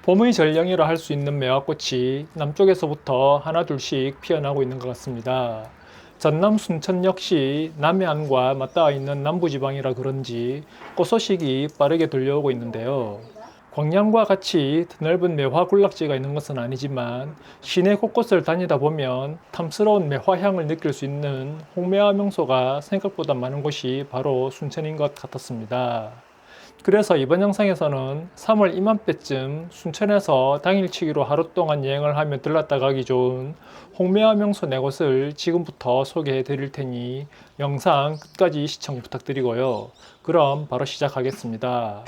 봄의 전령이라 할 수 있는 매화꽃이 남쪽에서부터 하나둘씩 피어나고 있는 것 같습니다. 전남 순천 역시 남해안과 맞닿아 있는 남부지방이라 그런지 꽃 소식이 빠르게 들려오고 있는데요. 광양과 같이 드넓은 매화 군락지가 있는 것은 아니지만 시내 곳곳을 다니다 보면 탐스러운 매화향을 느낄 수 있는 홍매화 명소가 생각보다 많은 곳이 바로 순천인 것 같았습니다. 그래서 이번 영상에서는 3월 이맘때쯤 순천에서 당일치기로 하루 동안 여행을 하며 들렀다 가기 좋은 홍매화 명소 4곳을 지금부터 소개해 드릴 테니 영상 끝까지 시청 부탁드리고요. 그럼 바로 시작하겠습니다.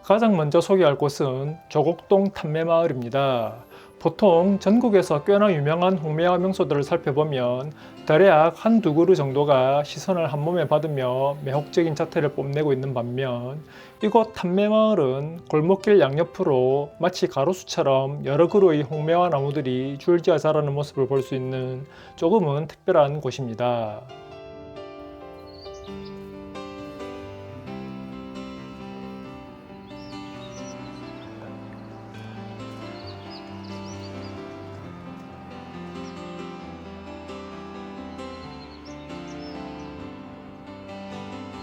가장 먼저 소개할 곳은 조곡동 탐매마을입니다. 보통 전국에서 꽤나 유명한 홍매화 명소들을 살펴보면 대략 한두 그루 정도가 시선을 한 몸에 받으며 매혹적인 자태를 뽐내고 있는 반면 이곳 탐매마을은 골목길 양옆으로 마치 가로수처럼 여러 그루의 홍매화 나무들이 줄지어 자라는 모습을 볼 수 있는 조금은 특별한 곳입니다.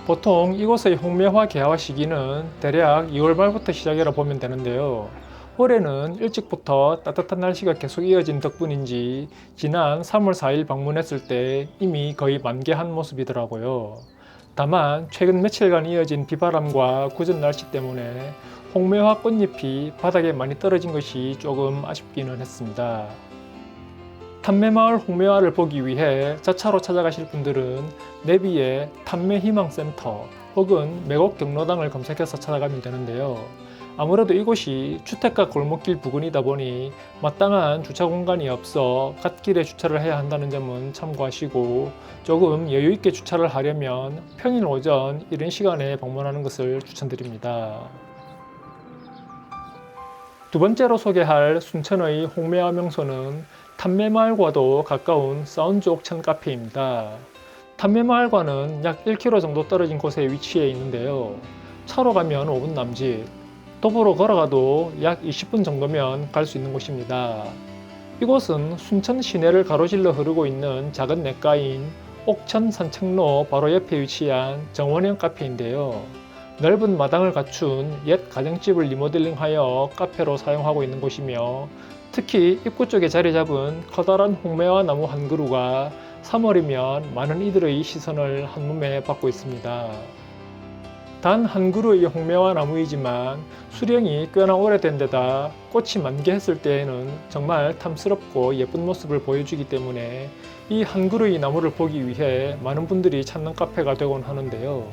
보통 이곳의 홍매화 개화 시기는 대략 2월 말부터 시작이라 보면 되는데요. 올해는 일찍부터 따뜻한 날씨가 계속 이어진 덕분인지 지난 3월 4일 방문했을 때 이미 거의 만개한 모습이더라고요. 다만 최근 며칠간 이어진 비바람과 궂은 날씨 때문에 홍매화 꽃잎이 바닥에 많이 떨어진 것이 조금 아쉽기는 했습니다. 탐매마을 홍매화를 보기 위해 자차로 찾아가실 분들은 내비에 탐매희망센터 혹은 매곡 경로당을 검색해서 찾아가면 되는데요. 아무래도 이곳이 주택가 골목길 부근이다 보니 마땅한 주차 공간이 없어 갓길에 주차를 해야 한다는 점은 참고하시고 조금 여유있게 주차를 하려면 평일 오전 이른 시간에 방문하는 것을 추천드립니다. 두 번째로 소개할 순천의 홍매화 명소는 탐매마을과도 가까운 사운즈 옥천 카페입니다. 탐매마을과는 약 1km 정도 떨어진 곳에 위치해 있는데요. 차로 가면 5분 남짓, 도보로 걸어가도 약 20분 정도면 갈 수 있는 곳입니다. 이곳은 순천 시내를 가로질러 흐르고 있는 작은 냇가인 옥천 산책로 바로 옆에 위치한 정원형 카페인데요. 넓은 마당을 갖춘 옛 가정집을 리모델링하여 카페로 사용하고 있는 곳이며 특히 입구 쪽에 자리 잡은 커다란 홍매화 나무 한 그루가 3월이면 많은 이들의 시선을 한몸에 받고 있습니다. 단 한 그루의 홍매화 나무이지만 수령이 꽤나 오래된 데다 꽃이 만개했을 때에는 정말 탐스럽고 예쁜 모습을 보여주기 때문에 이 한 그루의 나무를 보기 위해 많은 분들이 찾는 카페가 되곤 하는데요.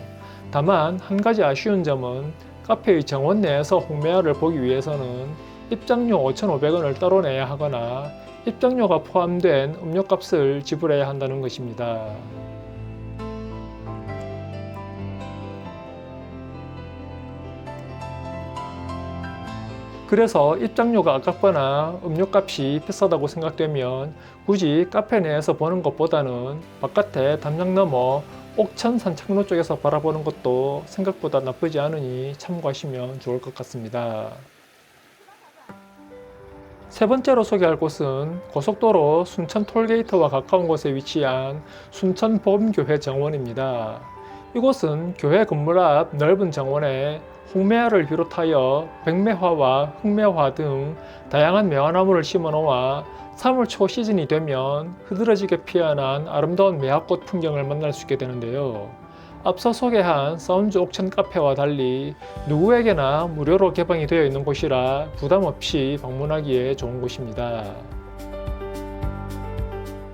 다만 한 가지 아쉬운 점은 카페의 정원 내에서 홍매화를 보기 위해서는 입장료 5,500원을 따로 내야 하거나 입장료가 포함된 음료값을 지불해야 한다는 것입니다. 그래서 입장료가 아깝거나 음료값이 비싸다고 생각되면 굳이 카페 내에서 보는 것보다는 바깥에 담장 너머 옥천 산책로 쪽에서 바라보는 것도 생각보다 나쁘지 않으니 참고하시면 좋을 것 같습니다. 세 번째로 소개할 곳은 고속도로 순천 톨게이트와 가까운 곳에 위치한 순천보험교회 정원입니다. 이곳은 교회 건물 앞 넓은 정원에 홍매화를 비롯하여 백매화와 흑매화 등 다양한 매화나무를 심어 놓아 3월 초 시즌이 되면 흐드러지게 피어난 아름다운 매화꽃 풍경을 만날 수 있게 되는데요. 앞서 소개한 사운즈 옥천 카페와 달리 누구에게나 무료로 개방이 되어 있는 곳이라 부담 없이 방문하기에 좋은 곳입니다.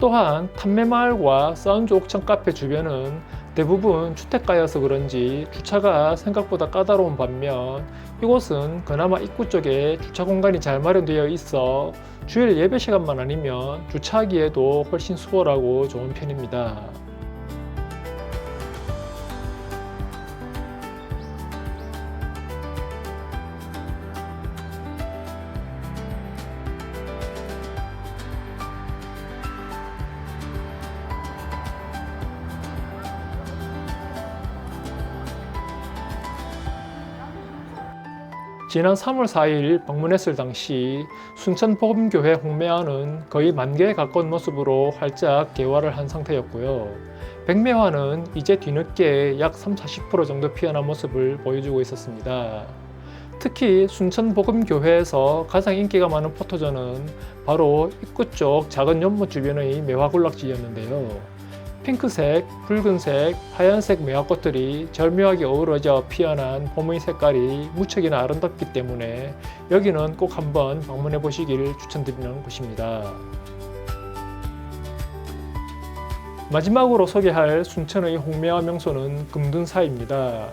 또한 탐매마을과 사운즈 옥천 카페 주변은 대부분 주택가여서 그런지 주차가 생각보다 까다로운 반면 이곳은 그나마 입구 쪽에 주차 공간이 잘 마련되어 있어 주일 예배 시간만 아니면 주차하기에도 훨씬 수월하고 좋은 편입니다. 지난 3월 4일 방문했을 당시 순천복음교회 홍매화는 거의 만개에 가까운 모습으로 활짝 개화를 한 상태였고요. 백매화는 이제 뒤늦게 약 30-40% 정도 피어난 모습을 보여주고 있었습니다. 특히 순천복음교회에서 가장 인기가 많은 포토전은 바로 입구 쪽 작은 연못 주변의 매화군락지였는데요. 핑크색, 붉은색, 하얀색 매화꽃들이 절묘하게 어우러져 피어난 봄의 색깔이 무척이나 아름답기 때문에 여기는 꼭 한번 방문해 보시길 추천드리는 곳입니다. 마지막으로 소개할 순천의 홍매화 명소는 금둔사입니다.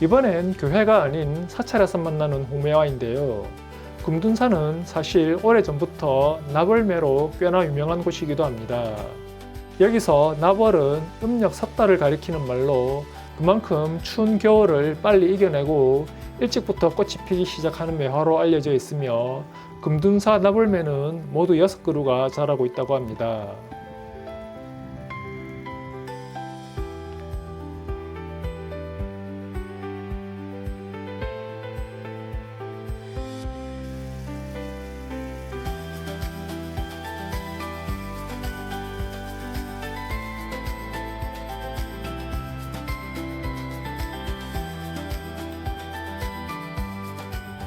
이번엔 교회가 아닌 사찰에서 만나는 홍매화인데요. 금둔사는 사실 오래전부터 나벌매로 꽤나 유명한 곳이기도 합니다. 여기서 나벌은 음력 삿달을 가리키는 말로 그만큼 추운 겨울을 빨리 이겨내고 일찍부터 꽃이 피기 시작하는 매화로 알려져 있으며 금둔사 나벌매는 모두 6그루가 자라고 있다고 합니다.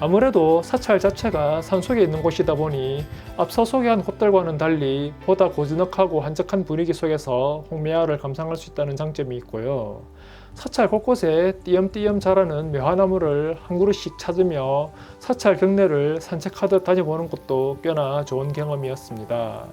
아무래도 사찰 자체가 산속에 있는 곳이다 보니 앞서 소개한 곳들과는 달리 보다 고즈넉하고 한적한 분위기 속에서 홍매화를 감상할 수 있다는 장점이 있고요. 사찰 곳곳에 띄엄띄엄 자라는 매화나무를 한 그루씩 찾으며 사찰 경내를 산책하듯 다녀보는 것도 꽤나 좋은 경험이었습니다.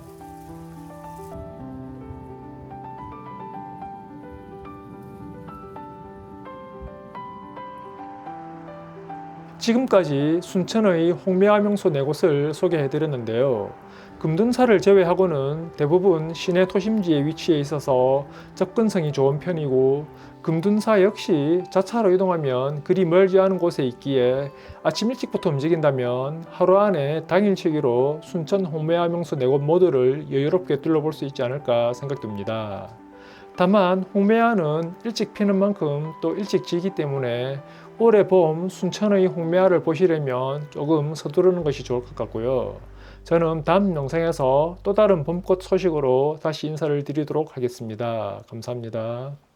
지금까지 순천의 홍매화 명소 4곳을 소개해드렸는데요. 금둔사를 제외하고는 대부분 시내 도심지에 위치해 있어서 접근성이 좋은 편이고 금둔사 역시 자차로 이동하면 그리 멀지 않은 곳에 있기에 아침 일찍부터 움직인다면 하루 안에 당일치기로 순천 홍매화 명소 4곳 모두를 여유롭게 둘러볼 수 있지 않을까 생각됩니다. 다만 홍매화는 일찍 피는 만큼 또 일찍 지기 때문에 올해 봄 순천의 홍매화를 보시려면 조금 서두르는 것이 좋을 것 같고요. 저는 다음 영상에서 또 다른 봄꽃 소식으로 다시 인사를 드리도록 하겠습니다. 감사합니다.